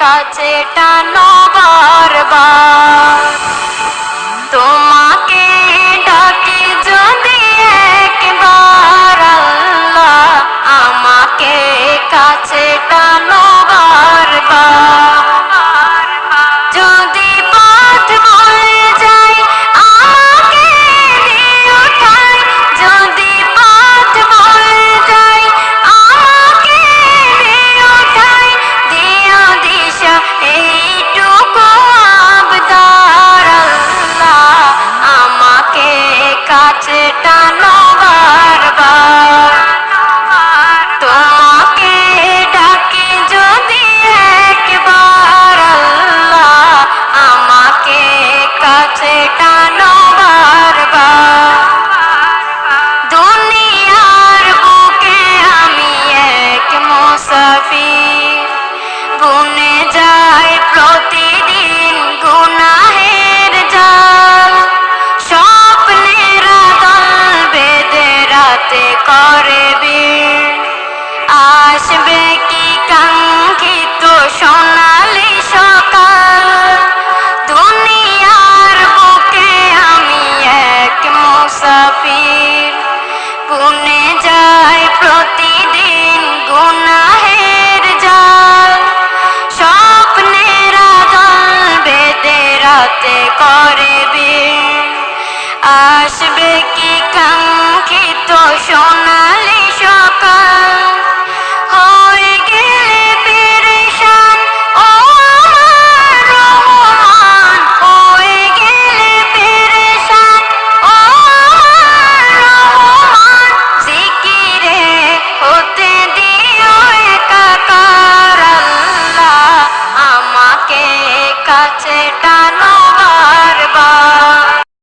কাছে টানো বারবার। তোমাকে ডাকি যদি একবার আল্লাহ, আমাকে কাছে টানো বারবার। যদি পথ ভুলে যাই আমাকে দিও ঠাই, যদি পথ ভুলে যাই আমাকে দিও ঠাই, দিও দিশা এইটুকু আবদার আল্লাহ, আমাকে কাছে টানো বারবার। তোমাকে ডাকি যদি একবার আল্লাহ, আমাকে কাছে টানো বারবার। দুনিয়ার বুকে আমি এক মুসাফির, বুনে যাই প্রতিদিন গুনাহের জাল। স্বপ্নেরা দল বেঁধে রাতে করে ভিড়, আসবে কি কাঙ্ক্ষিত সোনালি সকাল। দুনিয়ার বুকে আমি এক মুসাফির, বুনে যাই প্রতিদিন গুনাহের জাল। স্বপ্নেরা দল বেঁধে রাতে করে ভিড়, আসবে কি কাঙ্ক্ষিত সোনালি সকাল। হয়ে গেলে পেরেশান ও আমার রহমান, হয়ে গেলে পেরেশান ও আমার রহমান। জিকিরে হতে দিও একাকার আল্লাহ, আমাকে কাছে টানো